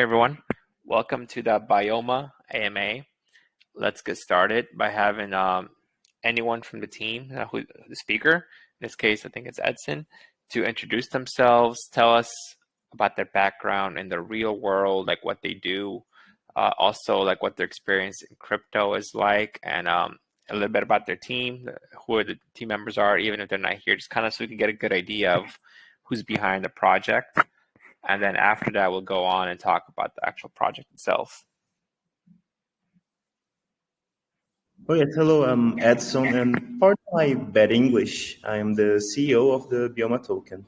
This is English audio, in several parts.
Hi, everyone. Welcome to the Bioma AMA. Let's get started by having anyone from the team, who the speaker, in this case, I think it's Edson, to introduce themselves, tell us about their background in the real world, like what they do, also like what their experience in crypto is like, and a little bit about their team, who the team members are, even if they're not here, just kind of so we can get a good idea of who's behind the project. And then after that, we'll go on and talk about the actual project itself. Oh yes, hello, I'm Edson, and pardon my bad English. I'm the CEO of the Bioma Token.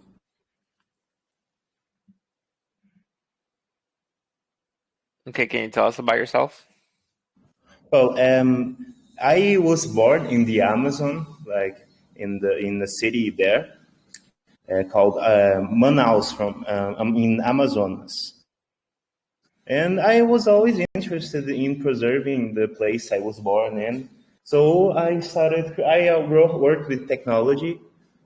Okay, can you tell us about yourself? Well, I was born in the Amazon, like in the city there, called Manaus. I'm in Amazonas, and I was always interested in preserving the place I was born in. So I worked with technology.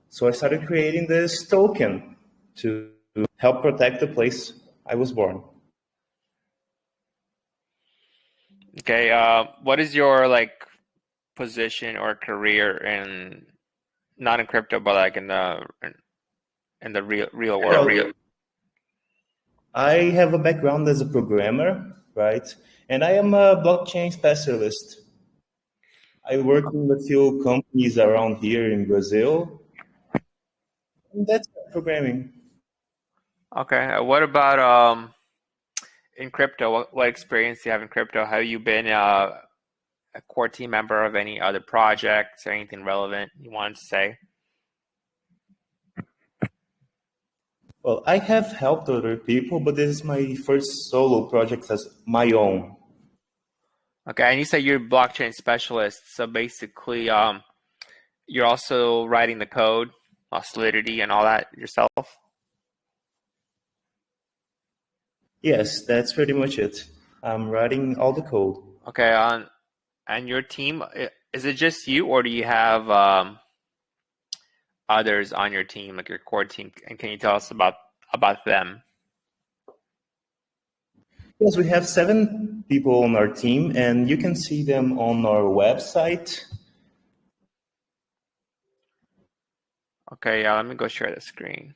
So I started creating this token to help protect the place I was born. Okay, what is your position or career in, not in crypto, but like in the real world? Well, I have a background as a programmer, right? And I am a blockchain specialist. I work in a few companies around here in Brazil, and that's programming. Okay, what about in crypto? What experience do you have in crypto? Have you been a core team member of any other projects or anything relevant you wanted to say? Well, I have helped other people, but this is my first solo project as my own. Okay, and you say you're a blockchain specialist, so basically, you're also writing the code, Solidity, and all that yourself? Yes, that's pretty much it. I'm writing all the code. Okay, and your team, is it just you, or do you have others on your team, like your core team? And can you tell us about them? Yes, we have 7 people on our team, and you can see them on our website. Okay, yeah, let me go share the screen.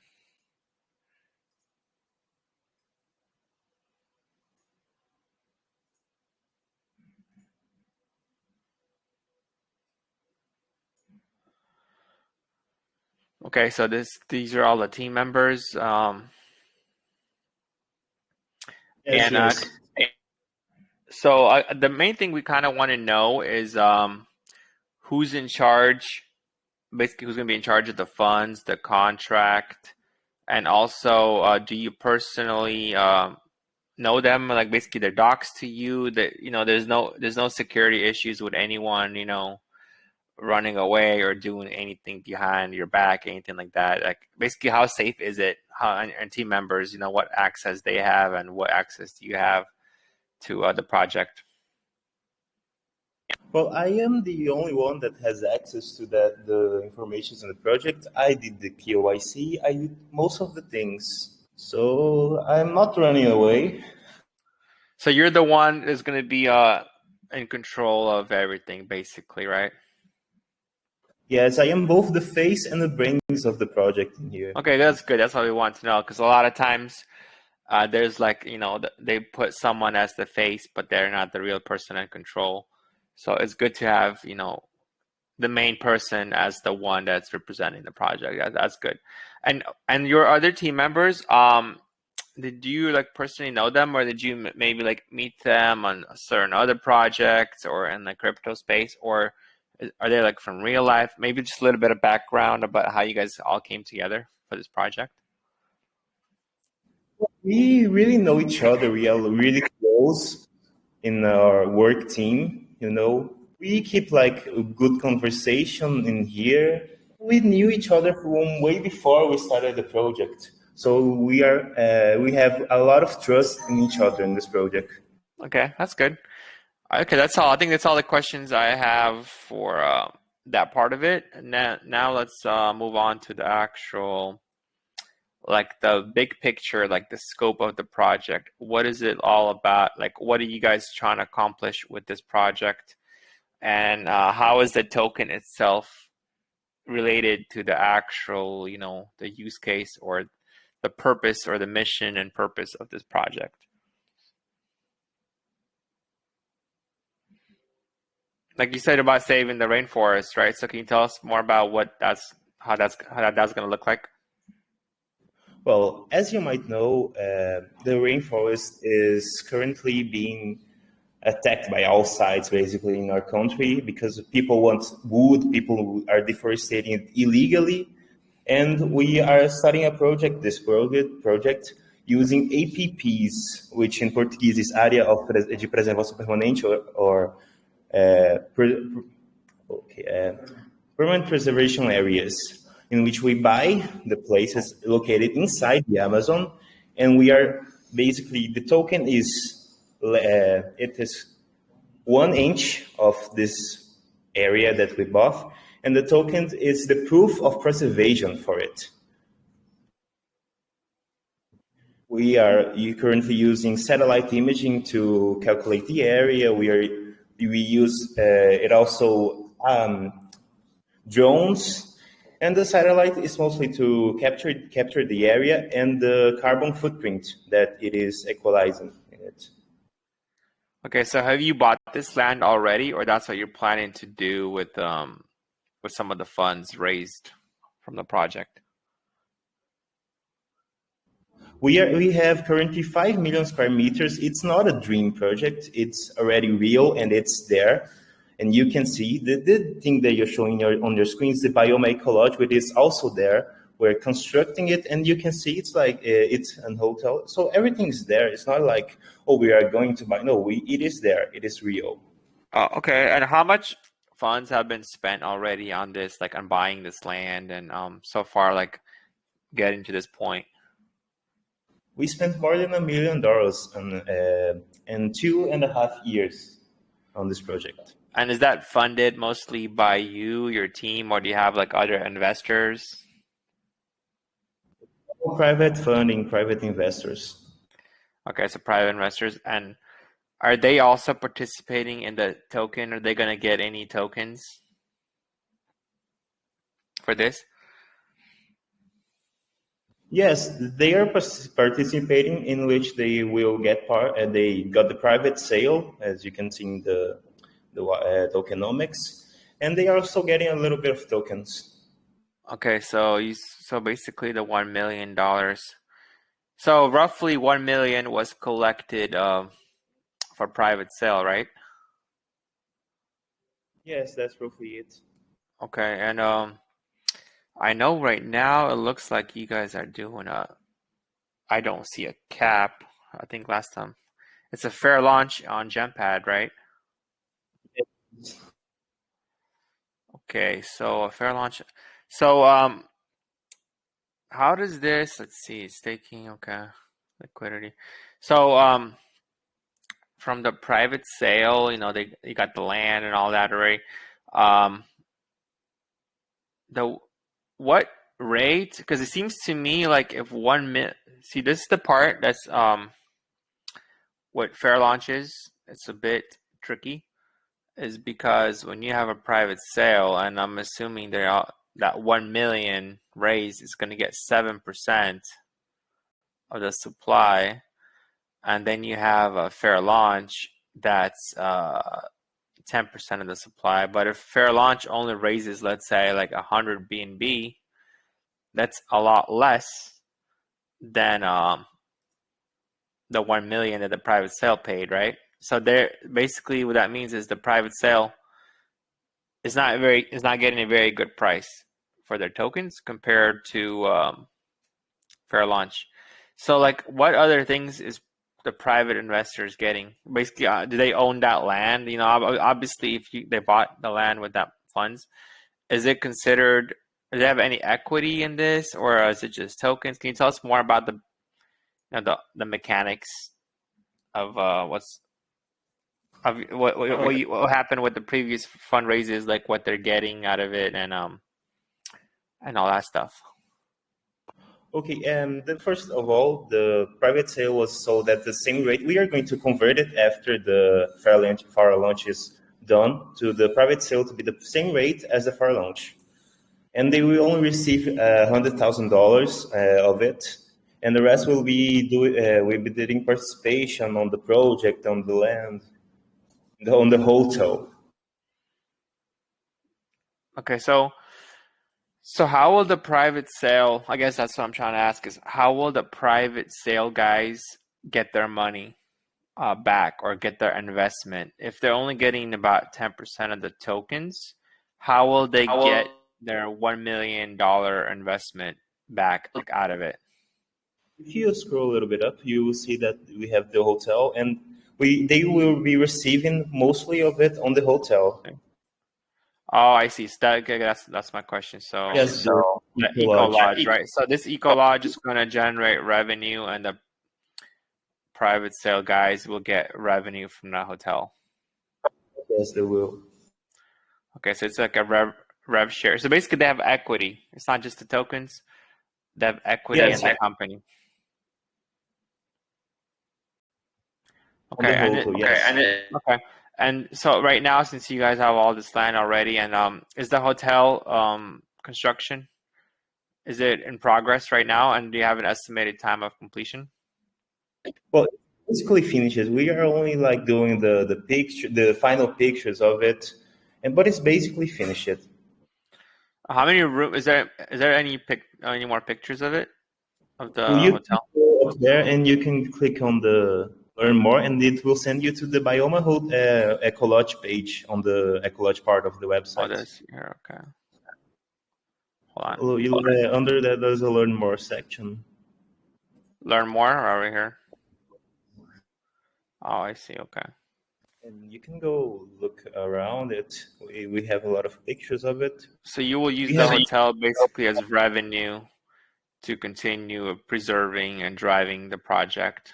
Okay, so these are all the team members. Yes. So the main thing we kind of want to know is who's in charge, basically who's going to be in charge of the funds, the contract, and also do you personally know them, like basically their docs to you, that there's no security issues with anyone running away or doing anything behind your back, anything like that. Like basically, how safe is it? And team members, what access they have and what access do you have to the project? Well, I am the only one that has access to the information in the project. I did the KYC. I did most of the things. So I'm not running away. So you're the one that's going to be in control of everything, basically, right? Yes, I am both the face and the brains of the project in here. Okay, that's good. That's what we want to know, because a lot of times there's they put someone as the face, but they're not the real person in control. So it's good to have the main person as the one that's representing the project. That's good. And your other team members, did you personally know them, or did you maybe meet them on certain other projects or in the crypto space, or are they from real life? Maybe just a little bit of background about how you guys all came together for this project. We really know each other. We are really close in our work team. We keep a good conversation in here. We knew each other from way before we started the project. So we have a lot of trust in each other in this project. Okay, that's good. Okay, that's all. I think that's all the questions I have for that part of it. Now let's move on to the actual like the big picture, like the scope of the project. What is it all about? Like, what are you guys trying to accomplish with this project? And how is the token itself related to the actual, the use case or the purpose or the mission and purpose of this project? Like you said about saving the rainforest, right? So can you tell us more about how that's going to look like? Well, as you might know, the rainforest is currently being attacked by all sides, basically, in our country because people want wood, people are deforesting it illegally, and we are starting a project, project using APPs, which in Portuguese is Área de Preservação Permanente, or permanent preservation areas, in which we buy the places located inside the Amazon, and we are basically, the token is it is 1 inch of this area that we bought, and the token is the proof of preservation for it. We are currently using satellite imaging to calculate the area. We use it also drones, and the satellite is mostly to capture the area and the carbon footprint that it is equalizing in it. Okay, so have you bought this land already, or that's what you're planning to do with some of the funds raised from the project? We have currently 5 million square meters. It's not a dream project. It's already real and it's there. And you can see the thing that you're showing on your screen is the Bioma Ecology, which is also there. We're constructing it, and you can see it's like it's a hotel. So everything is there. It's not like, oh, we are going to buy. No, it is there. It is real. Okay, and how much funds have been spent already on this, like on buying this land and so far, like getting to this point? We spent more than $1 million in 2.5 years on this project. And is that funded mostly by you, your team, or do you have like other investors? Private funding, private investors. Okay, so private investors. And are they also participating in the token? Are they going to get any tokens for this? Yes, they are participating, in which they will get part, and they got the private sale, as you can see in the tokenomics, and they are also getting a little bit of tokens. Okay, so basically the $1 million. So roughly 1 million was collected for private sale, right? Yes, that's roughly it. Okay, and I know right now it looks like you guys are doing I don't see a cap. I think last time it's a fair launch on Gempad, right? Yes. Okay, so a fair launch. So how does this? Let's see, staking. Okay, liquidity. So from the private sale, they got the land and all that already. What rate? Because it seems to me like if see, this is the part that's what fair launch is. It's a bit tricky, is because when you have a private sale, and I'm assuming that 1 million raise is going to get 7% of the supply, and then you have a fair launch that's 10% of the supply. But if fair launch only raises, let's say, like 100 BNB, that's a lot less than the 1 million that the private sale paid, right? So basically what that means is the private sale is not getting a very good price for their tokens compared to fair launch. So like, what other things is the private investors getting? Basically, do they own that land? Obviously, if they bought the land with that funds, is it considered? Do they have any equity in this, or is it just tokens? Can you tell us more about the mechanics of what happened with the previous fundraisers, like what they're getting out of it, and all that stuff? Okay, first of all, the private sale was sold at the same rate. We are going to convert it after the fair launch is done to the private sale to be the same rate as the fair launch. And they will only receive $100,000 of it, and the rest will be doing participation on the project, on the land, on the hotel. Okay, so how will the private sale, I guess that's what I'm trying to ask, is how will the private sale guys get their money back or get their investment? If they're only getting about 10% of the tokens, how will they get their $1 million investment back, like, out of it? If you scroll a little bit up, you will see that we have the hotel, and they will be receiving mostly of it on the hotel. Oh, I see. So that's my question. So Yes, the Eco Lodge, right? So this Eco Lodge is going to generate revenue, and the private sale guys will get revenue from the hotel. Yes, they will. Okay, so it's like a rev share. So basically, they have equity. It's not just the tokens; they have equity in the company. Okay, and so right now, since you guys have all this land already, and is the hotel construction, is it in progress right now, and do you have an estimated time of completion? Well, basically finishes. We are only like doing the final pictures of it, but it's basically finished. How many room is there? Is there any more pictures of it, of the you hotel? can go up there and you can click on the learn more, and it will send you to the Bioma Eco Lodge page on the Eco Lodge part of the website. Oh, this here. Okay. Hold on. Under that, there's a learn more section. Learn more over here. Oh, I see. Okay. And you can go look around it. We have a lot of pictures of it. So you will use the hotel basically as revenue to continue preserving and driving the project.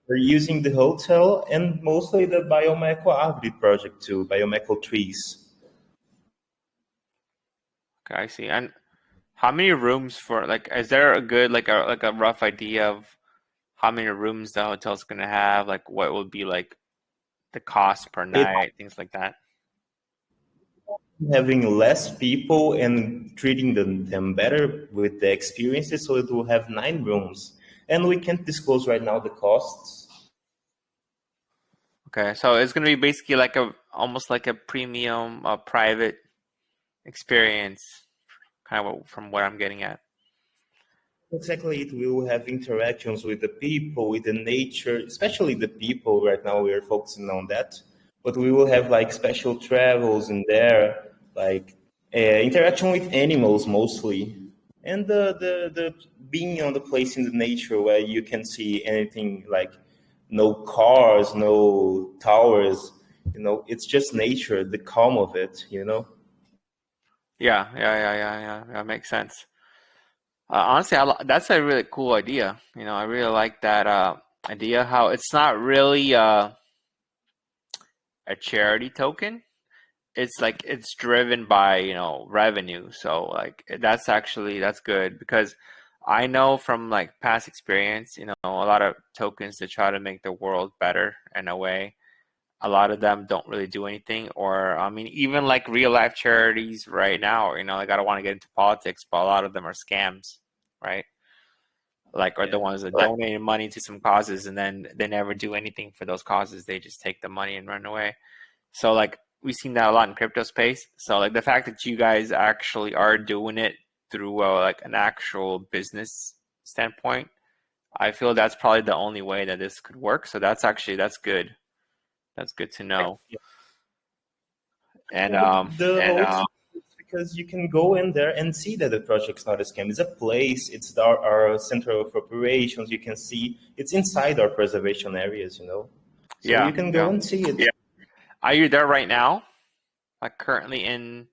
We're using the hotel and mostly the Bioma Eco Agri project too, Bioma Eco trees. Okay, I see. And how many rooms for, like, is there a good, like a rough idea of how many rooms the hotel's gonna have? Like, what will be like the cost per night, things like that? Having less people and treating them better with the experiences, so it will have 9 rooms. And we can't disclose right now the costs. Okay, so it's gonna be basically like almost like a premium private experience, kind of from what I'm getting at. Exactly, it will have interactions with the people, with the nature, especially the people. Right now we are focusing on that, but we will have like special travels in there, like interaction with animals mostly, and the being on the place in the nature where you can see anything, like no cars, no towers, it's just nature, the calm of it, Yeah, that makes sense. Honestly, that's a really cool idea. I really like that idea, how it's not really a charity token. It's like it's driven by, revenue. So like that's good, because I know from like past experience, a lot of tokens to try to make the world better in a way. A lot of them don't really do anything, or I mean, even like real life charities right now, like, I don't want to get into politics, but a lot of them are scams, right? Like, are the ones that donate money to some causes and then they never do anything for those causes. They just take the money and run away. So like we've seen that a lot in crypto space. So like the fact that you guys actually are doing it through like an actual business standpoint, I feel that's probably the only way that this could work. So that's good. That's good to know. And because you can go in there and see that the project's not a scam. It's a place. It's our center of operations. You can see it's inside our preservation areas. So you can go and see it. Yeah. Are you there right now? Like currently in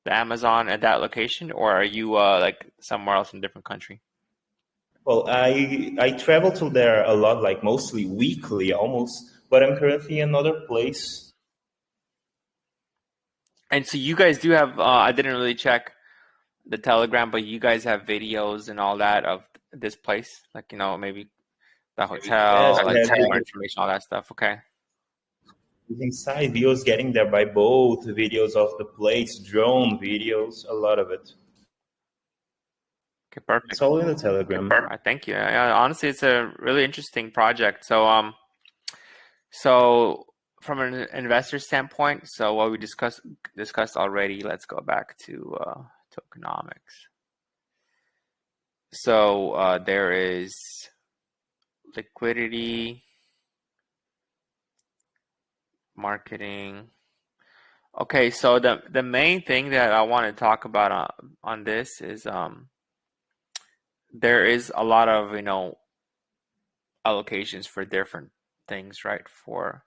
the Amazon at that location, or are you like somewhere else in a different country? Well, I travel to there a lot, like mostly weekly almost, but I'm currently in another place. And so you guys do have, I didn't really check, the Telegram, but you guys have videos and all that of this place, like, you know, maybe the Yes, hotel, we like have more information, all that stuff. Okay. inside videos getting there by boat, videos of the place, drone videos, a lot of it. Okay, perfect. It's all in the Telegram. All right, thank you. Honestly, it's a really interesting project. So from an investor standpoint, so what we discussed already, let's go back to tokenomics. So there is liquidity, marketing. Okay, so the main thing that I want to talk about on this is there is a lot of, you know, allocations for different things, right? For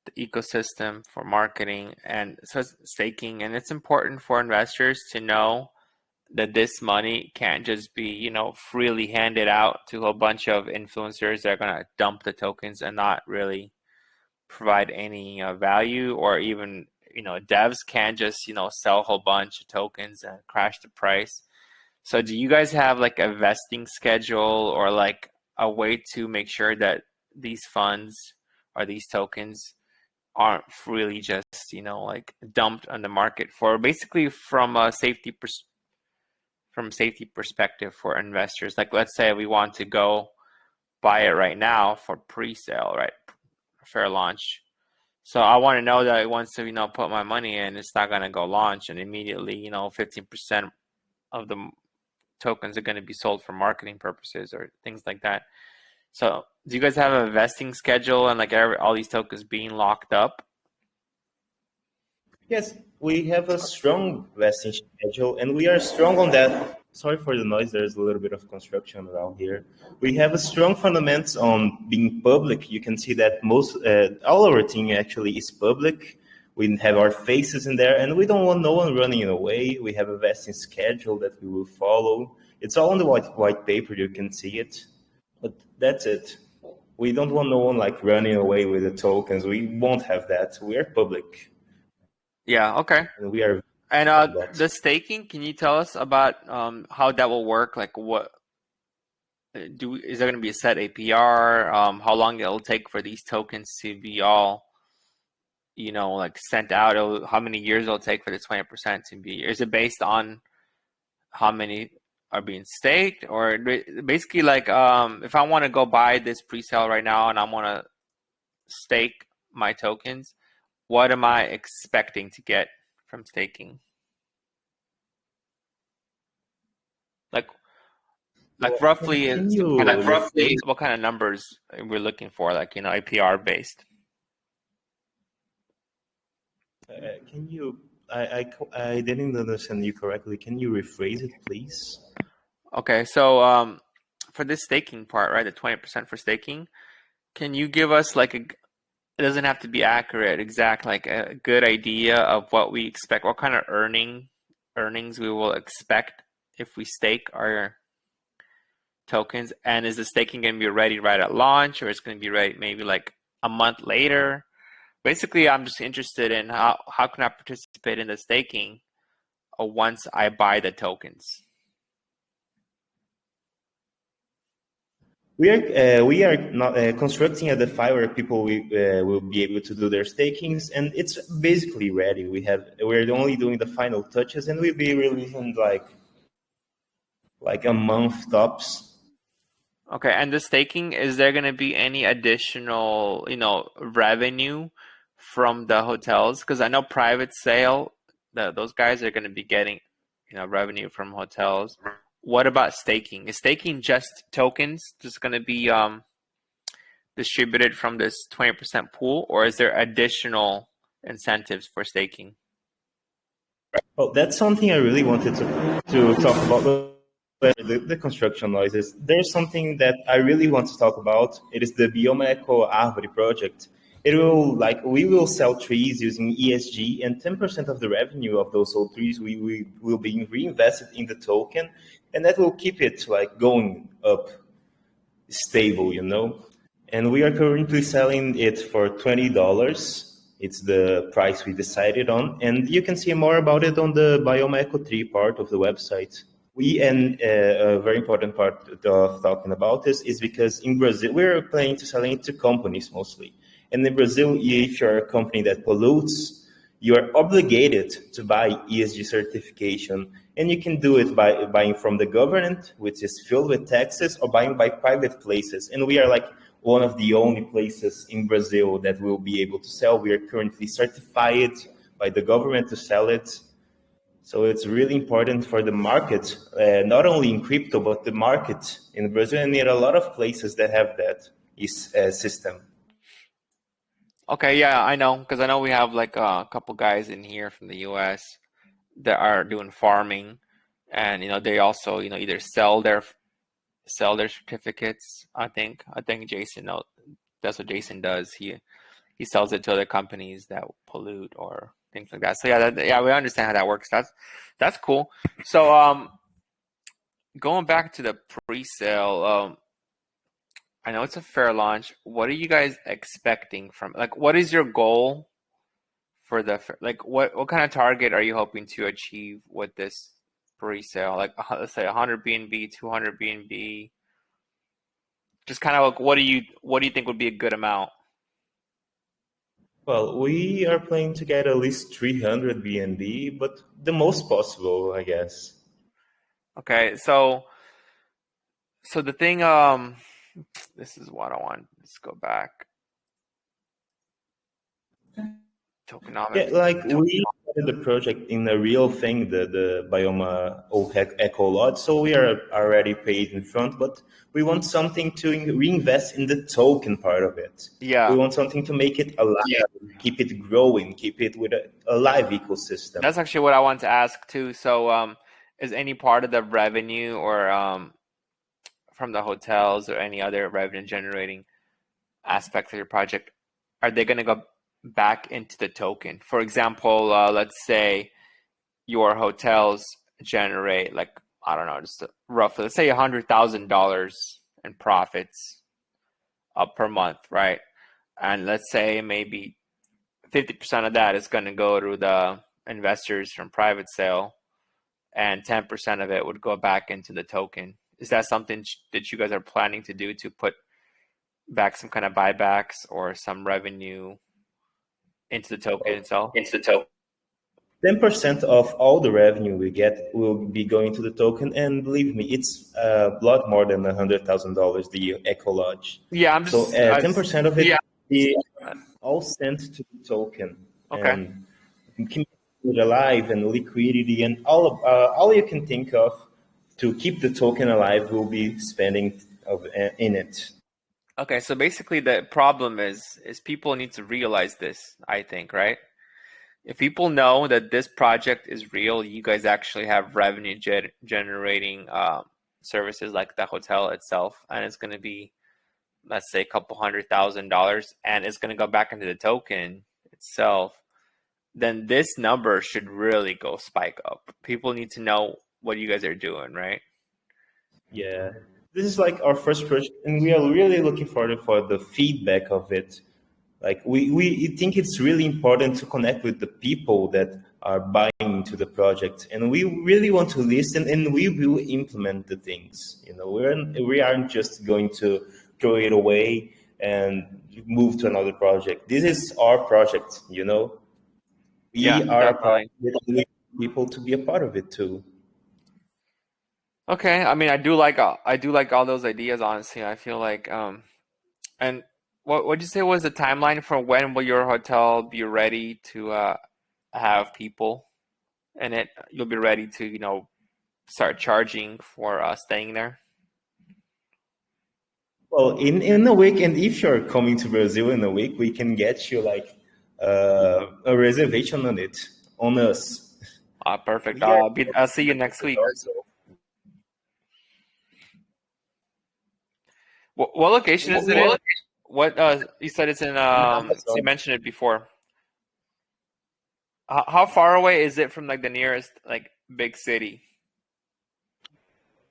the ecosystem, for marketing, and so staking. And it's important for investors to know that this money can't just be, you know, freely handed out to a bunch of influencers that are going to dump the tokens and not really provide any value, or even, you know, devs can't just, you know, sell a whole bunch of tokens and crash the price. So do you guys have like a vesting schedule or like a way to make sure that these funds or these tokens aren't really just, you know, like dumped on the market, for basically from a safety perspective for investors? Like, let's say we want to go buy it right now for pre-sale, right? Fair launch. So I want to know that once, you know, put my money in, it's not going to go launch and immediately, you know, 15% of the tokens are going to be sold for marketing purposes or things like that. So do you guys have a vesting schedule and like all these tokens being locked up? Yes, we have a strong vesting schedule, and we are strong on that. Sorry for the noise. There's a little bit of construction around here. We have a strong fundamentals on being public. You can see that all our team actually is public. We have our faces in there, and we don't want no one running away. We have a vesting schedule that we will follow. It's all on the white paper. You can see it, but that's it. We don't want no one like running away with the tokens. We won't have that. We are public. Yeah, okay. And we are. And the staking, can you tell us about how that will work? Like, what is there going to be a set APR? How long it'll take for these tokens to be all, you know, like sent out? How many years it'll take for the 20% to be? Is it based on how many are being staked, or basically like if I want to go buy this pre-sale right now and I want to stake my tokens, what am I expecting to get from staking? Like roughly, what kind of numbers we're looking for? Like, you know, APR based. Can you? I didn't understand you correctly. Can you rephrase it, please? Okay, so for this staking part, right, the 20% for staking, can you give us like it doesn't have to be accurate, exact, like a good idea of what we expect, what kind of earnings we will expect if we stake our tokens? And is the staking going to be ready right at launch, or it's going to be ready maybe like a month later? Basically, I'm just interested in how can I participate in the staking once I buy the tokens? We are not constructing a DeFi where people will be able to do their stakings, and it's basically ready. We're only doing the final touches, and we'll be releasing like a month tops. Okay, and the staking, is there going to be any additional, you know, revenue from the hotels? Because I know private sale, those guys are going to be getting, you know, revenue from hotels. What about staking? Is staking just tokens just going to be distributed from this 20% pool, or is there additional incentives for staking? Oh, that's something I really wanted to talk about. The construction noises. There's something that I really want to talk about. It is the Bioma Árvore project. It will we will sell trees using ESG, and 10% of the revenue of those sold trees we will be reinvested in the token, and that will keep it like going up, stable, you know. And we are currently selling it for $20. It's the price we decided on, and you can see more about it on the Bioma Eco 3 part of the website. A very important part of talking about this is because in Brazil, we're planning to sell it to companies mostly. And in Brazil, if you're a company that pollutes, you are obligated to buy ESG certification. And you can do it by buying from the government, which is filled with taxes, or buying by private places. And we are like one of the only places in Brazil that will be able to sell. We are currently certified by the government to sell it. So it's really important for the market, not only in crypto, but the market in Brazil. And there are a lot of places that have that system. Okay, yeah, I know, because I know we have like a couple guys in here from the US that are doing farming, and they also either sell their certificates. I think Jason that's what Jason does. He sells it to other companies that pollute or things like that. So yeah, we understand how that works. That's cool. So going back to the pre-sale, I know it's a fair launch. What are you guys expecting from, like, what is your goal for what kind of target are you hoping to achieve with this pre-sale? Like, let's say 100 BNB, 200 BNB. Just kind of like, what do you think would be a good amount? Well, we are planning to get at least 300 BNB, but the most possible, I guess. Okay, so the thing, this is what I want. Let's go back. Tokenomics. Yeah, like we started the project in a real thing, the Bioma Eco Lot, so we are already paid in front, but we want something to reinvest in the token part of it. Yeah. We want something to make it alive, keep it growing, keep it with a live ecosystem. That's actually what I want to ask too. So is any part of the revenue or from the hotels or any other revenue generating aspect of your project, are they going to go back into the token? For example, let's say your hotels generate, like, I don't know, just roughly, let's say $100,000 in profits per month, right? And let's say maybe 50% of that is going to go to the investors from private sale, and 10% of it would go back into the token. Is that something that you guys are planning to do, to put back some kind of buybacks or some revenue into the token itself? 10% of all the revenue we get will be going to the token, and believe me, it's a lot more than $100,000 the Eco Lodge. Yeah, I'm just 10% of it is all sent to the token. Okay. And keep it alive, and liquidity, and all you can think of to keep the token alive will be spending in it. Okay, so basically the problem is people need to realize this, I think, right? If people know that this project is real, you guys actually have revenue generating services like the hotel itself, and it's going to be, let's say, a couple $100,000, and it's going to go back into the token itself, then this number should really go spike up. People need to know what you guys are doing, right? Yeah, this is like our first project, and we are really looking forward for the feedback of it. Like we think it's really important to connect with the people that are buying into the project, and we really want to listen, and we will implement the things. We aren't just going to throw it away and move to another project. This is our project. We are definitely people to be a part of it too. Okay, I mean, I do like all those ideas. Honestly, I feel like and what would you say was the timeline for when will your hotel be ready to have people in it? You'll be ready to start charging for staying there? Well, in a week, and if you're coming to Brazil in a week, we can get you like a reservation on us. Perfect. I'll see you next week. What location is it in? What you said it's in? You mentioned it before. How far away is it from like the nearest like big city?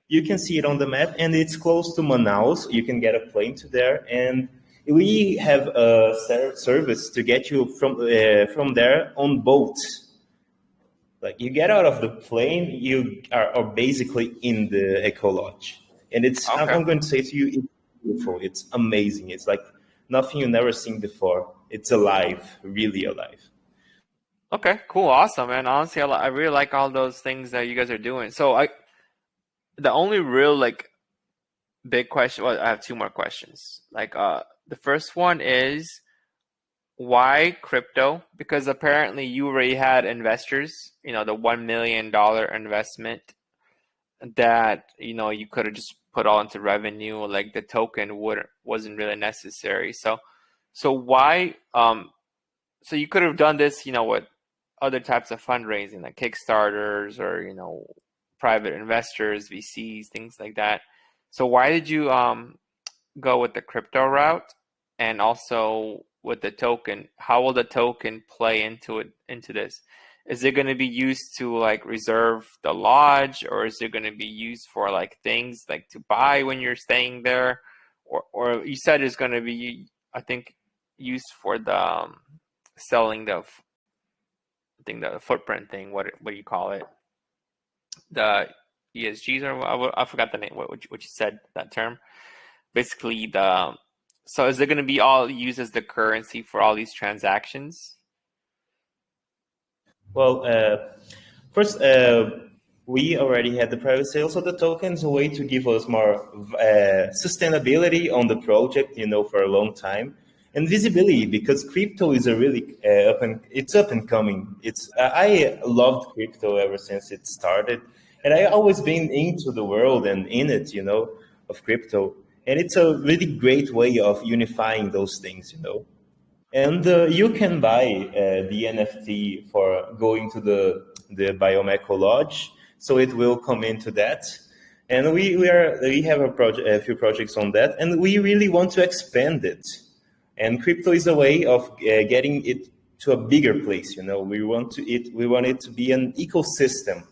You can see it on the map, and it's close to Manaus. You can get a plane to there, and we have a service to get you from there on boat. Like you get out of the plane, you are basically in the Eco Lodge, and it's Okay. I'm going to say to you, it's beautiful. It's amazing. It's like nothing you've never seen before. It's alive, really alive. Okay, cool, awesome, man. Honestly, I really like all those things that you guys are doing. So the only real like big question, well, I have two more questions. Like, the first one is why crypto? Because apparently you already had investors, the $1 million investment that, you could have just put all into revenue, like the token wasn't really necessary. So why, so you could have done this, with other types of fundraising like Kickstarters or, private investors, VCs, things like that. So why did you go with the crypto route? And also with the token, how will the token play into this? Is it going to be used to like reserve the lodge, or is it going to be used for like things like to buy when you're staying there? Or you said it's going to be, I think, used for the selling the, I think the footprint thing. What do you call it? The ESGs, or I forgot the name. What you said, that term. Basically, so is it going to be all used as the currency for all these transactions? Well, first, we already had the private sales of the tokens, a way to give us more sustainability on the project, for a long time, and visibility, because crypto is a really up and coming. I loved crypto ever since it started, and I always been into the world and in it, of crypto, and it's a really great way of unifying those things. And you can buy the NFT for going to the Bioma Lodge, so it will come into that. And we have a few projects on that, and we really want to expand it. And crypto is a way of getting it to a bigger place. We want it to be an ecosystem.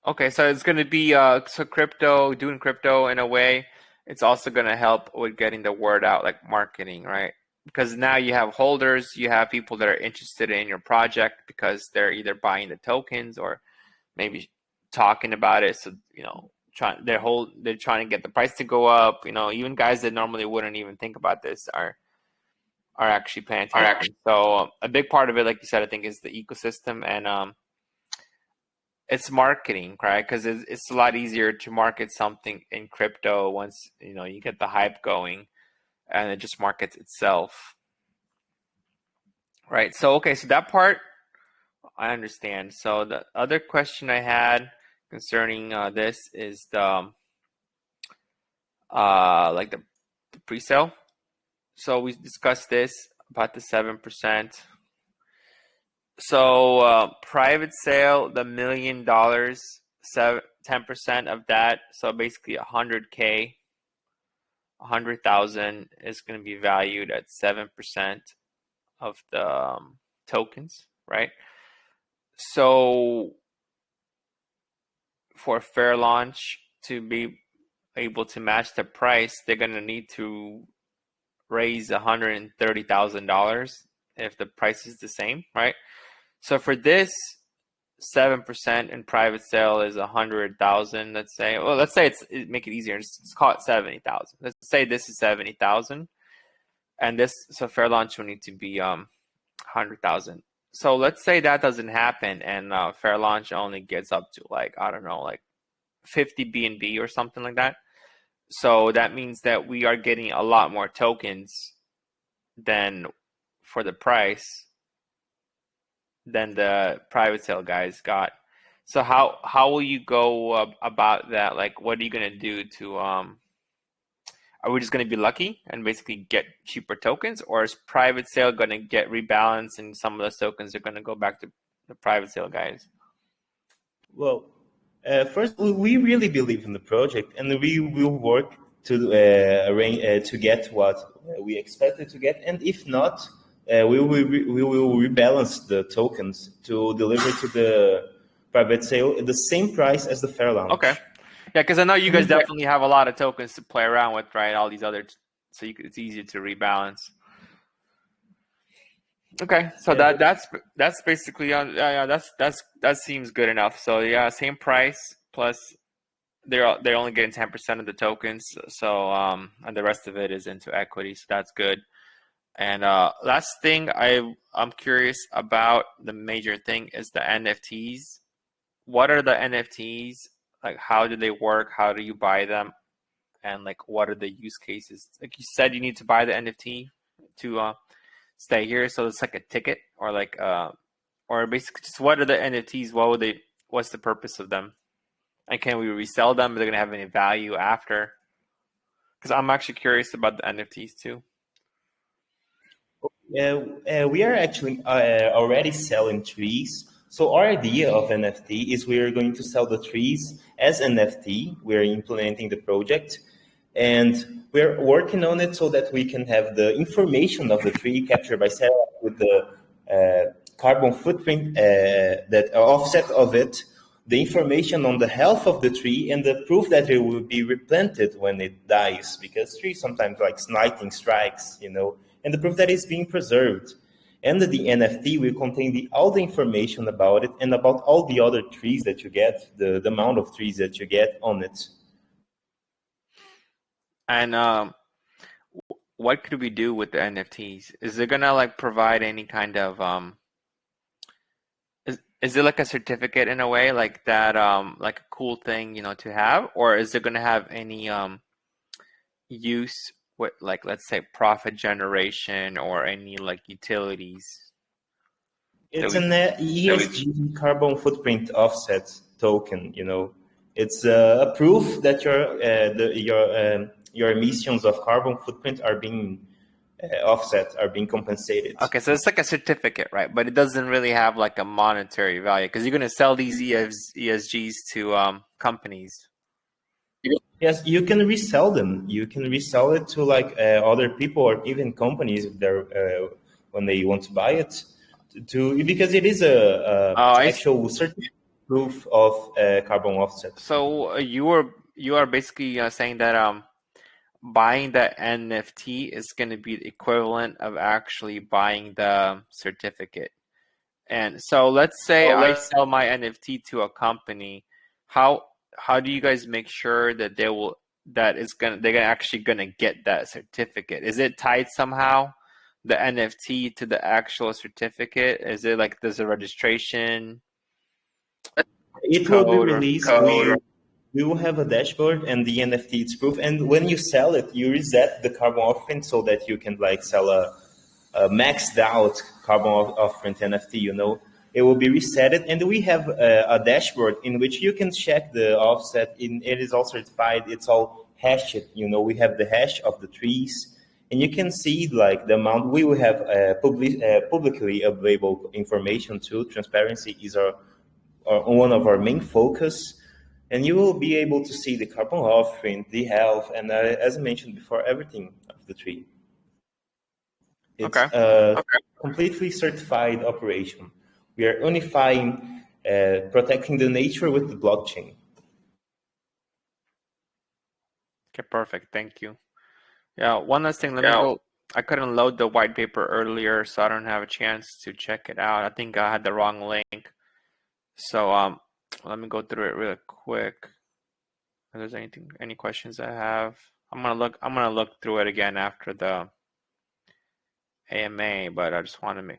Okay, so it's going to be doing crypto in a way. It's also going to help with getting the word out, like marketing, right? Because now you have holders, you have people that are interested in your project because they're either buying the tokens or maybe talking about it. So they're trying to get the price to go up. Even guys that normally wouldn't even think about this are actually paying attention. So a big part of it, like you said, I think, is the ecosystem, and it's marketing, right? Because it's a lot easier to market something in crypto once you get the hype going, and it just markets itself, right? So okay, so that part I understand. So the other question I had concerning this is the like the pre-sale. So we discussed this about the 7%. So private sale, the $1 million, 10% of that. So basically 100K, 100,000 is going to be valued at 7% of the tokens, right? So for fair launch to be able to match the price, they're going to need to raise $130,000 if the price is the same, right? So for this, 7% in private sale is 100,000. Let's say, make it easier. Let's call it 70,000. Let's say this is 70,000, and so fair launch will need to be 100,000. So let's say that doesn't happen, and fair launch only gets up to like 50 BNB or something like that. So that means that we are getting a lot more tokens than for the price than the private sale guys got. So how will you go about that? Like, what are you gonna do to are we just gonna be lucky and basically get cheaper tokens, or is private sale gonna get rebalanced and some of those tokens are gonna go back to the private sale guys? Well, first, we really believe in the project, and we will work to arrange to get what we expected to get, and if not, we will rebalance the tokens to deliver to the private sale at the same price as the fair launch. Okay, yeah, because I know you guys definitely have a lot of tokens to play around with, right? All these other so it's easier to rebalance. Okay, so Yeah, that's basically on. Yeah, that seems good enough. So yeah, same price plus they're only getting 10% of the tokens. So and the rest of it is into equity. So that's good. And last thing I'm curious about, the major thing is the NFTs. What are the NFTs? Like, how do they work? How do you buy them? And like, what are the use cases? Like you said, you need to buy the NFT to stay here. So it's like a ticket, or like or basically just what are the NFTs? What would they? What's the purpose of them? And can we resell them? Are they gonna have any value after? Because I'm actually curious about the NFTs too. we are actually already selling trees. So our idea of NFT is we are going to sell the trees as NFT. We're implementing the project, and we're working on it so that we can have the information of the tree captured by satellite with the carbon footprint, that offset of it, the information on the health of the tree, and the proof that it will be replanted when it dies, because trees sometimes like lightning strikes, and the proof that it's being preserved. And the NFT will contain all the information about it and about all the other trees that you get, the amount of trees that you get on it. And what could we do with the NFTs? Is it gonna like provide any kind of is it like a certificate in a way, like that like a cool thing, to have, or is it gonna have any use with, like, let's say, profit generation or any like utilities that It's we an ESG carbon footprint offset token. It's a proof that your emissions of carbon footprint are being offset, are being compensated. Okay, so it's like a certificate, right? But it doesn't really have like a monetary value because you're gonna sell these ESGs to companies. Yes, you can resell them. You can resell it to like other people or even companies if they're when they want to buy it. Because it is Oh, actual certain proof of carbon offset. So you are basically saying that buying the NFT is going to be the equivalent of actually buying the certificate. And so let's say I sell my NFT to a company. How how do you guys make sure that they're actually gonna get that certificate? Is it tied somehow, the NFT to the actual certificate? Is it like there's a registration It will be code or released. We will have a dashboard and the NFT it's proof. And when you sell it, you reset the carbon offering so that you can like sell a maxed out carbon offering NFT. It will be resetted, and we have a dashboard in which you can check the offset. It is all certified. It's all hashed. We have the hash of the trees, and you can see like the amount. We will have publicly available information too. Transparency is one of our main focus. And you will be able to see the carbon offering, the health, and as I mentioned before, everything of the tree. It's okay. a completely certified operation. We are unifying, protecting the nature with the blockchain. Okay, perfect. Thank you. Yeah, one last thing. Let me go. I couldn't load the white paper earlier, so I don't have a chance to check it out. I think I had the wrong link. So let me go through it real quick. If there's any questions I have, I'm gonna look through it again after the AMA, but I just want to make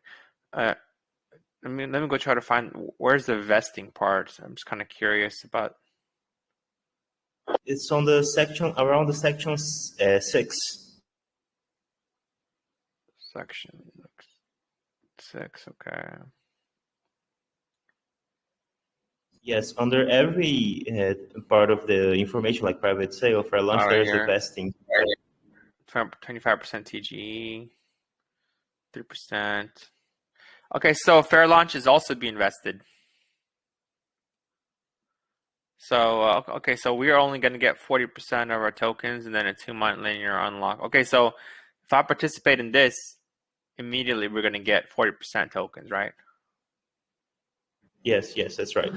let me go try to find where's the vesting part. I'm just kind of curious about. It's on the section around the section 6. Section 6, okay. Yes, under every part of the information, like private sale, fair launch, there is a vesting. 25% TGE, 3%. Okay, so fair launch is also being vested. So okay, so we are only going to get 40% of our tokens and then a 2-month linear unlock. Okay, so if I participate in this, immediately we're going to get 40% tokens, right? Yes, that's right.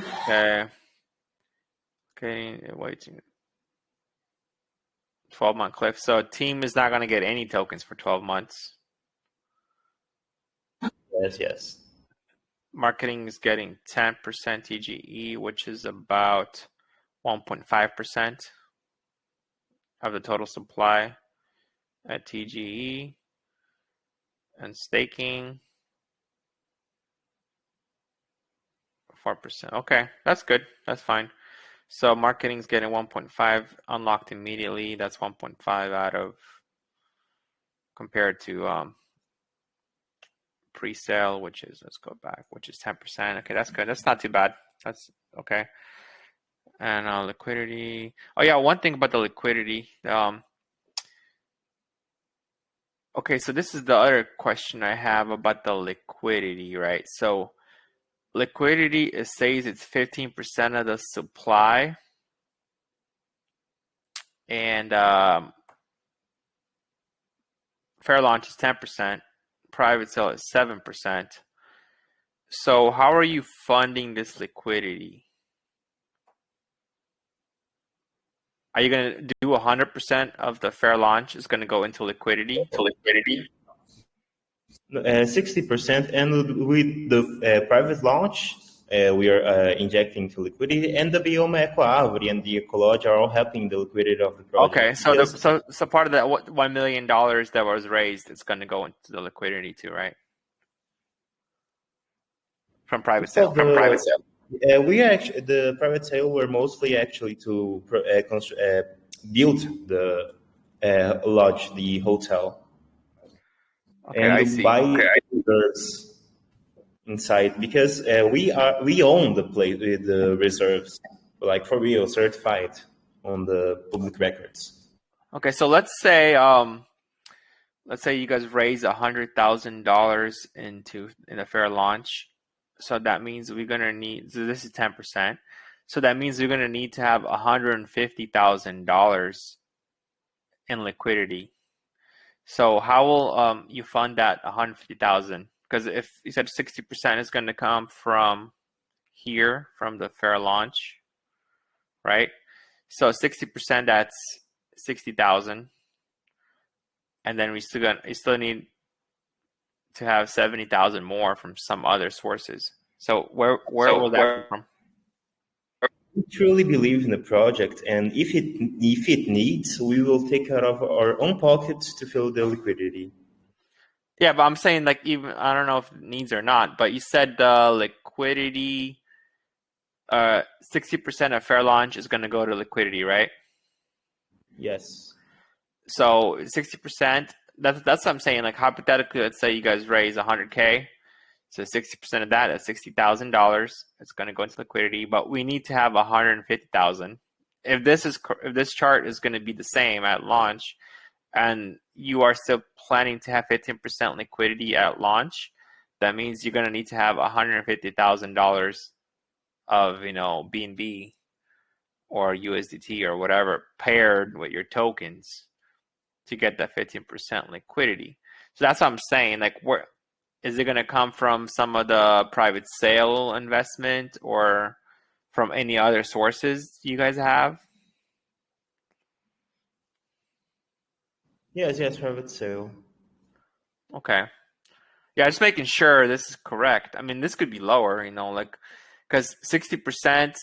Okay, waiting. 12-month cliff. So team is not going to get any tokens for 12 months. Yes. Marketing is getting 10% TGE, which is about 1.5% of the total supply at TGE. And staking, 4%. Okay, that's good. That's fine. So marketing is getting 1.5 unlocked immediately. That's 1.5 out of, compared to pre-sale, which is, let's go back, which is 10%. Okay, that's good. That's not too bad. That's okay. And liquidity. Oh yeah, one thing about the liquidity. Okay, so this is the other question I have about the liquidity, right? So liquidity, it says it's 15% of the supply, and fair launch is 10%, private sale is 7%. So how are you funding this liquidity? Are you going to do 100% of the fair launch is going to go into liquidity? 60%, and with the private launch, we are injecting to liquidity, and the Bioma Eco Árvore and the Ecology are all helping the liquidity of the project. Okay, so part of that $1 million that was raised is going to go into the liquidity too, right? From private sale. We are actually, the private sale were mostly actually to build the lodge, the hotel. Okay, and I see. buy reserves inside, because we own the place with the reserves, like for real, certified on the public records. Okay, so let's say you guys raise $100,000 in a fair launch. So that means we're gonna need. So this is 10%. So that means we're gonna need to have $150,000 in liquidity. So how will you fund that 150,000? Because if you said 60% is going to come from here, from the fair launch, right? So 60%, that's 60,000, and then you still need to have 70,000 more from some other sources. So where will that come from? We truly believe in the project, and if it needs, we will take out of our own pockets to fill the liquidity. Yeah, but I'm saying, like, even I don't know if it needs or not, but you said the liquidity, 60% of fair launch is going to go to liquidity, right? Yes. So 60%, that's what I'm saying. Like, hypothetically, let's say you guys raise 100K. So 60% of that is $60,000. It's going to go into liquidity, but we need to have 150,000. If this chart is going to be the same at launch, and you are still planning to have 15% liquidity at launch, that means you're going to need to have $150,000 of BNB or USDT or whatever paired with your tokens to get that 15% liquidity. So that's what I'm saying. Like, where is it going to come from? Some of the private sale investment or from any other sources you guys have? Yes, private sale. Okay. Yeah, just making sure this is correct. I mean, this could be lower, like, because 60%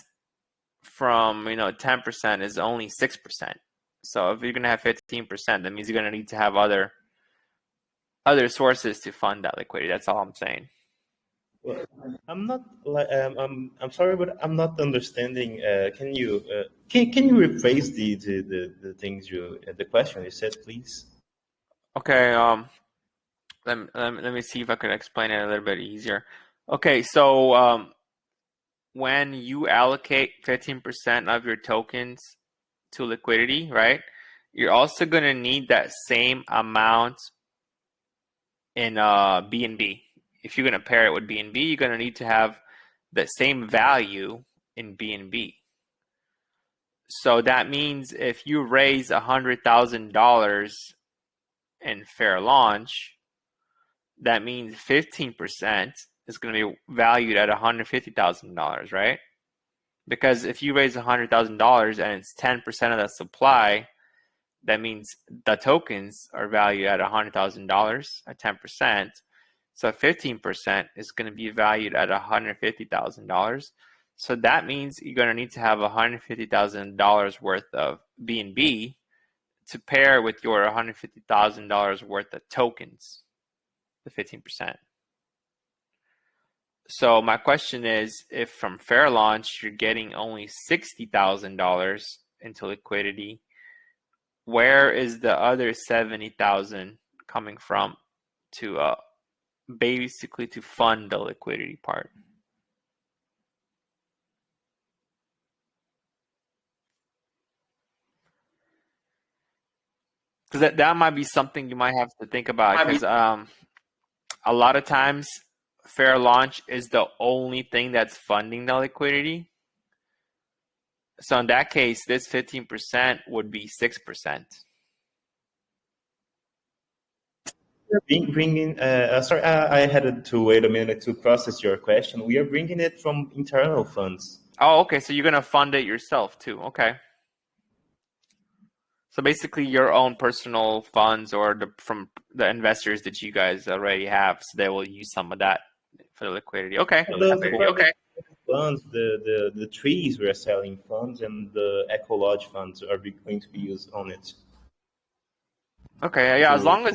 from 10% is only 6%. So if you're gonna have 15%, that means you're gonna need to have other sources to fund that liquidity. That's all I'm saying. Well, I'm not like I'm sorry, but I'm not understanding. Can you rephrase the things the question you said, please? Okay. Let me see if I could explain it a little bit easier. Okay, so when you allocate 15% of your tokens to liquidity, right? You're also gonna need that same amount in BNB. If you're gonna pair it with BNB, you're gonna need to have the same value in BNB. So that means if you raise $100,000 in fair launch, that means 15% is going to be valued at $150,000, right? Because if you raise $100,000 and it's 10% of the supply, that means the tokens are valued at $100,000 at 10%. So 15% is going to be valued at $150,000. So that means you're going to need to have $150,000 worth of BNB to pair with your $150,000 worth of tokens, the 15%. So my question is, if from fair launch you're getting only $60,000 into liquidity, where is the other 70,000 coming from to basically to fund the liquidity part? Because that might be something you might have to think about, because a lot of times fair launch is the only thing that's funding the liquidity. So in that case, this 15% would be 6%. Bringing, sorry, I had to wait a minute to process your question. We are bringing it from internal funds. Oh, okay. So you're going to fund it yourself too. Okay. So basically your own personal funds or from the investors that you guys already have, so they will use some of that for the liquidity. Okay. Okay. Funds, the trees we are selling funds, and the Eco Lodge funds are going to be used on it. Okay, yeah, as long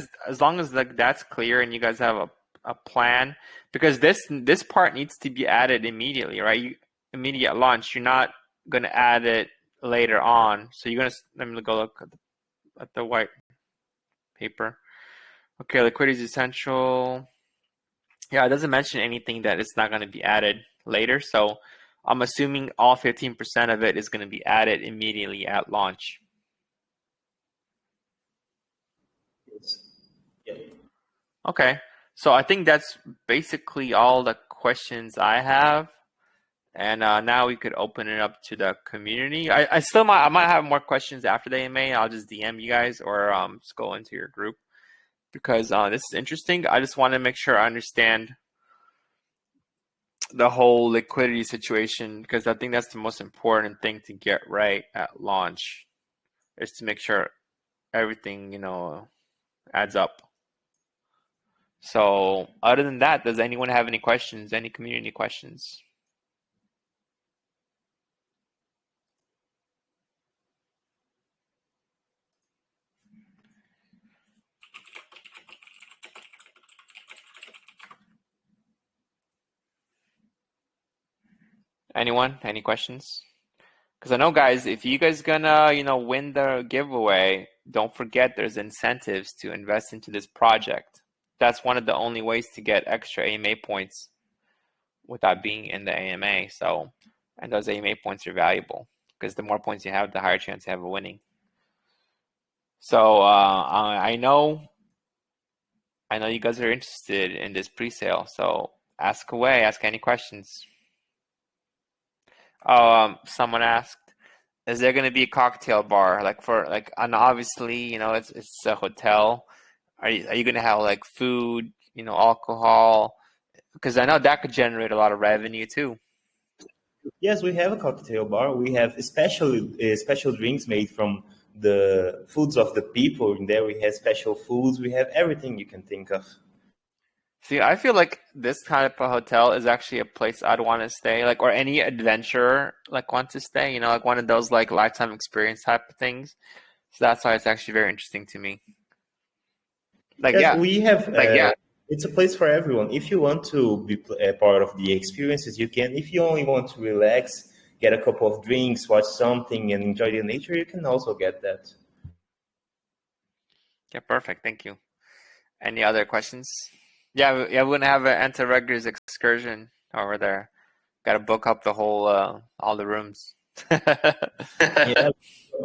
as like that's clear and you guys have a plan, because this part needs to be added immediately, right? Immediate launch. You're not gonna add it later on. So you're gonna, let me go look at the white paper. Okay, liquidity is essential. Yeah, it doesn't mention anything that it's not gonna be added later. So I'm assuming all 15% of it is gonna be added immediately at launch. Yeah. Okay, so I think that's basically all the questions I have, and now we could open it up to the community. I might have more questions after the AMA. I'll just DM you guys or just go into your group, because this is interesting. I just want to make sure I understand the whole liquidity situation, because I think that's the most important thing to get right at launch, is to make sure everything, you know, adds up. So other than that, does anyone have any questions, any community questions? Anyone? Any questions? Because I know, guys, if you guys gonna, you know, win the giveaway, don't forget there's incentives to invest into this project. That's one of the only ways to get extra AMA points without being in the AMA. So, and those AMA points are valuable, because the more points you have, the higher chance you have of winning. So I know you guys are interested in this pre-sale. So ask away, ask any questions. Someone asked, is there going to be a cocktail bar, and obviously, you know, it's a hotel. Are you going to have like food, you know, alcohol? Because I know that could generate a lot of revenue too. Yes, we have a cocktail bar. We have special drinks made from the foods of the people. In there, we have special foods. We have everything you can think of. See, I feel like this type of hotel is actually a place I'd want to stay, like, or any adventurer like wants to stay, you know, like one of those like lifetime experience type of things. So that's why it's actually very interesting to me. Like, yes, yeah, we have. It's a place for everyone. If you want to be a part of the experiences, you can. If you only want to relax, get a couple of drinks, watch something, and enjoy the nature, you can also get that. Yeah, perfect. Thank you. Any other questions? Yeah, we're gonna have an anti-regulars excursion over there. Got to book up the whole, all the rooms. Yeah,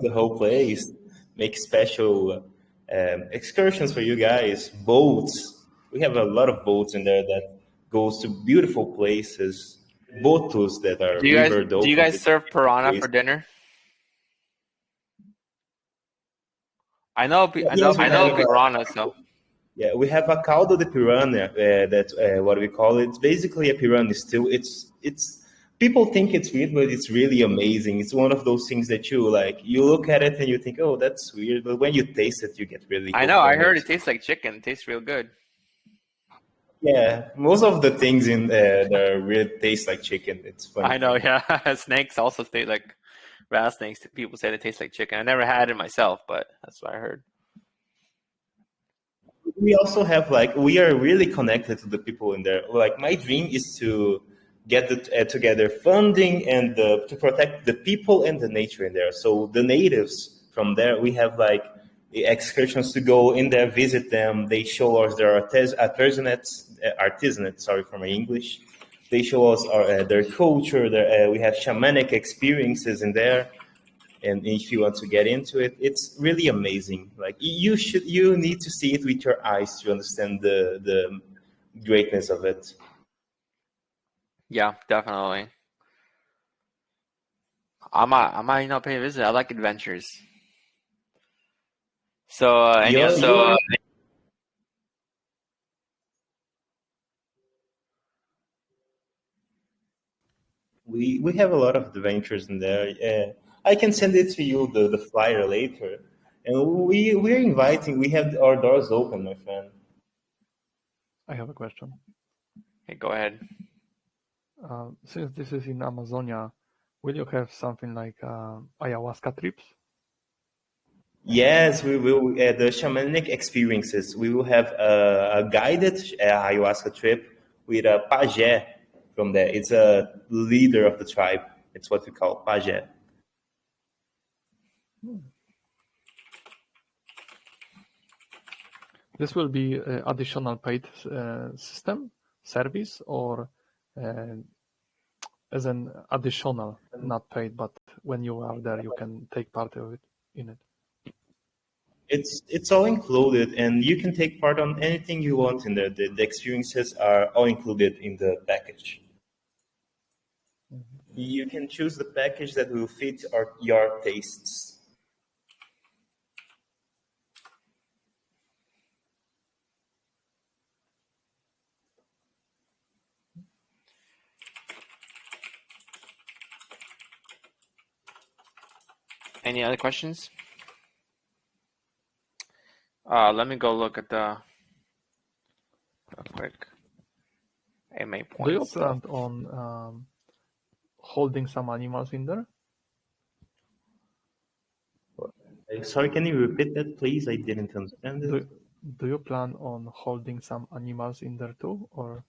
the whole place. Make special excursions for you guys. Boats. We have a lot of boats in there that goes to beautiful places. Botos that are river dolphins. Do you guys serve piranha for dinner? I know piranha. So yeah, we have a caldo de piranha. That's what we call it. It's basically a piranha stew. It's people think it's weird, but it's really amazing. It's one of those things that you look at it and you think, oh, that's weird. But when you taste it, you get really I hooked know. I on heard it. it tastes like chicken. It tastes real good. Yeah, most of the things in that are weird taste like chicken. It's funny. I know. Yeah, snakes also taste like rattlesnakes. People say they taste like chicken. I never had it myself, but that's what I heard. We also have we are really connected to the people in there. Like my dream is to get together funding and to protect the people and the nature in there. So the natives from there, we have excursions to go in there, visit them. They show us their artisanate. Sorry for my English. They show us their culture. We have shamanic experiences in there. And if you want to get into it, it's really amazing. Like you need to see it with your eyes to understand the greatness of it. Yeah, definitely. I might pay a visit. I like adventures. So we have a lot of adventures in there. I can send it to you the flyer later. And we're inviting. We have our doors open, my friend. I have a question. Okay, go ahead. Since this is in Amazonia, will you have something like ayahuasca trips? Yes, we will. The shamanic experiences. We will have a guided ayahuasca trip with a pajé from there. It's a leader of the tribe. It's what we call pajé. This will be additional paid service, or as an additional, not paid, but when you are there, you can take part of it in it. It's all included, and you can take part on anything you want in there. The experiences are all included in the package. You can choose the package that will fit your tastes. Any other questions? Let me go look at the real quick. MA points. Do you plan on holding some animals in there? Sorry, can you repeat that, please? I didn't understand it. Do you plan on holding some animals in there too, or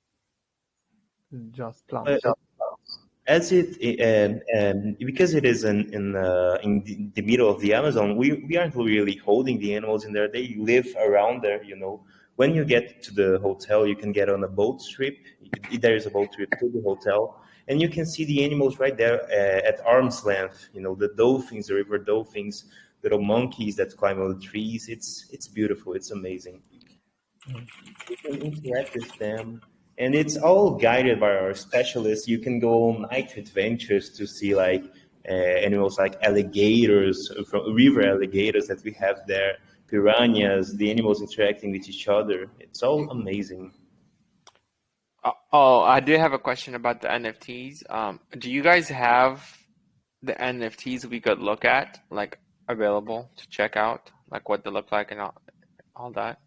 just plants? As because it is in the middle of the Amazon, we aren't really holding the animals in there. They live around there, you know. When you get to the hotel, you can get on a boat trip. There is a boat trip to the hotel, and you can see the animals right there at arm's length. You know, the dolphins, the river dolphins, little monkeys that climb on the trees. It's beautiful. It's amazing. You can interact with them. And it's all guided by our specialists. You can go on night adventures to see animals like alligators, from river alligators that we have there, piranhas, the animals interacting with each other. It's all amazing. I did have a question about the NFTs. Do you guys have the NFTs we could look at, like available to check out, like what they look like and all that?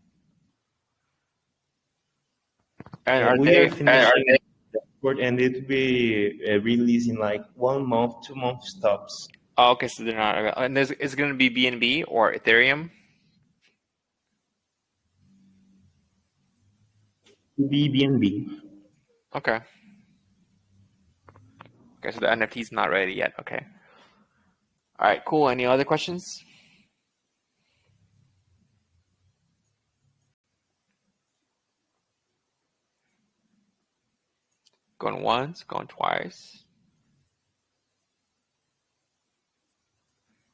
And we are finishing the report, and it will be released in 1 month, 2 months tops. Oh, okay, so they're not available. And it's going to be BNB or Ethereum? BNB. Okay. Okay, so the NFT is not ready yet. Okay. All right, cool. Any other questions? Going once, going twice.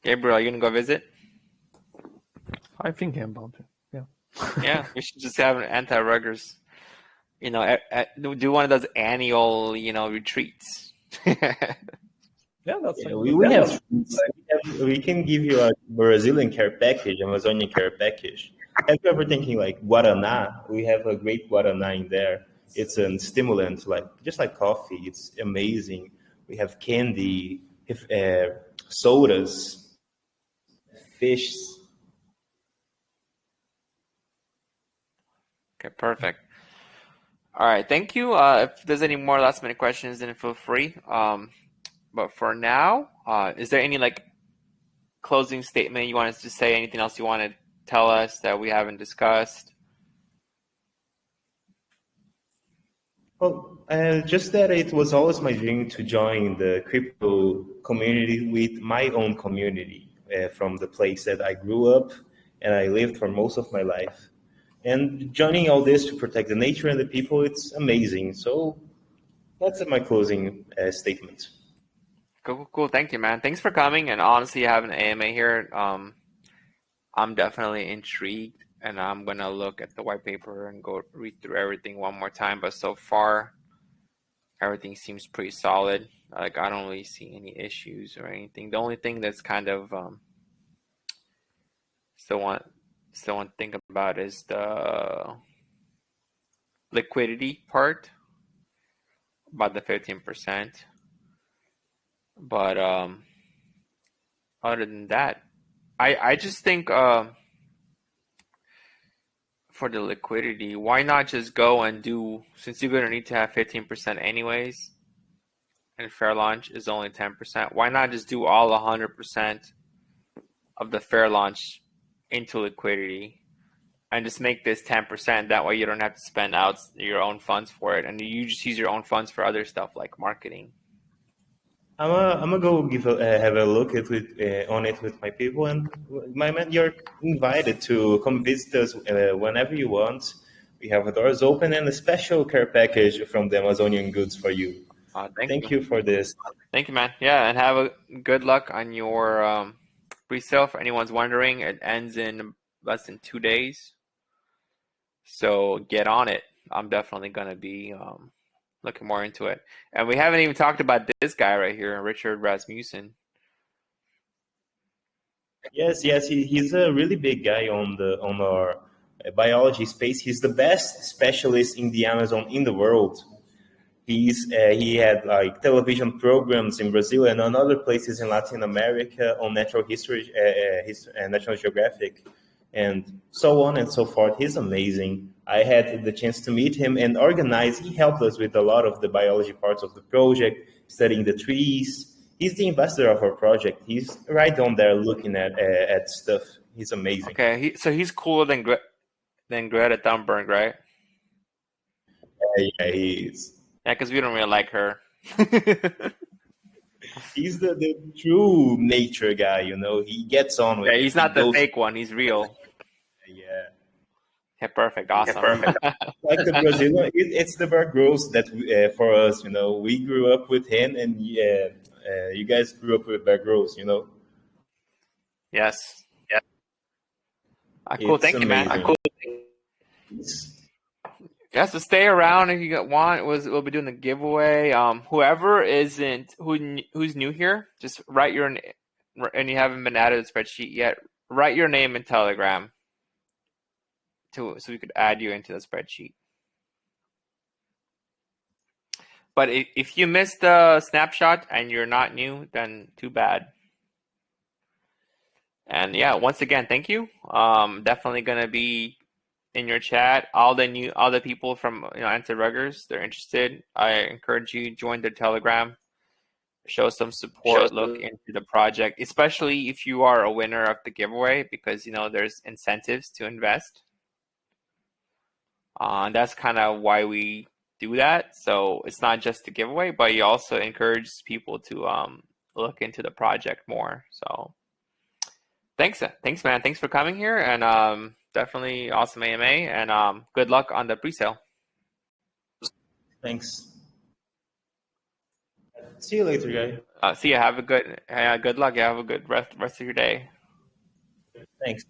Gabriel, are you gonna go visit? I'm thinking about it. Yeah. Yeah, we should just have an anti-ruggers. Do one of those annual, retreats. Yeah, that's we can give you a Brazilian care package, Amazonian care package. Have you ever thinking Guaraná? We have a great Guaraná in there. It's a stimulant, just like coffee. It's amazing. we have candy, sodas, fish. Okay, perfect. All right, thank you. If there's any more last minute questions, then feel free. But for now, is there any like closing statement you want us to say? Anything else you want to tell us that we haven't discussed? Well, just that it was always my dream to join the crypto community with my own community from the place that I grew up and I lived for most of my life. And joining all this to protect the nature and the people, it's amazing. So that's my closing statement. Cool. Thank you, man. Thanks for coming. And honestly, having an AMA here, I'm definitely intrigued, and I'm gonna look at the white paper and go read through everything one more time. But so far, everything seems pretty solid. Like I don't really see any issues or anything. The only thing that's kind of still want to think about is the liquidity part, about the 15%. But other than that, I just think for the liquidity, why not just go and do, since you're gonna need to have 15% anyways, and fair launch is only 10%, why not just do all 100% of the fair launch into liquidity and just make this 10%? That way you don't have to spend out your own funds for it, and you just use your own funds for other stuff like marketing. I'm gonna go have a look at it, on it with my people, and my man, you're invited to come visit us whenever you want. We have the doors open and a special care package from the Amazonian goods for you. Thank you for this. Thank you, man. Yeah, and have a good luck on your pre-sale. For anyone's wondering, it ends in less than 2 days, so get on it. I'm definitely gonna be looking more into it. And we haven't even talked about this guy right here, Richard Rasmussen. Yes, he's a really big guy on our biology space. He's the best specialist in the Amazon in the world. He had like television programs in Brazil and on other places in Latin America on natural history, National Geographic, and so on and so forth. He's amazing. I had the chance to meet him and organize. He helped us with a lot of the biology parts of the project, studying the trees. He's the ambassador of our project. He's right on there looking at stuff. He's amazing. Okay, so he's cooler than Greta Thunberg, right? Yeah, he is. Yeah, because we don't really like her. He's the true nature guy, you know. He gets on with it. He's not the fake one. He's real. Yeah. Yeah, perfect. Awesome. Like the Brazilian, it's the Bear Grylls that for us, you know. We grew up with him, and you guys grew up with Bear Grylls, you know. Yes. Yeah. Cool. Thank you, man. Cool. Yes, so stay around if you want. We'll be doing the giveaway. Whoever who's new here, just write your and you haven't been added to the spreadsheet yet. Write your name in Telegram so we could add you into the spreadsheet. But if you missed the snapshot and you're not new, then too bad. And yeah, once again, thank you. Definitely gonna be in your chat. All the people from anti-ruggers, they're interested. I encourage you join their Telegram. Show some support. Look into the project, especially if you are a winner of the giveaway, because there's incentives to invest. And that's kind of why we do that. So it's not just the giveaway, but you also encourage people to look into the project more. So thanks, man. Thanks for coming here, and definitely awesome AMA, and good luck on the pre-sale. Thanks. See you later, guy. See you. Have a good luck. Have a good rest of your day. Thanks.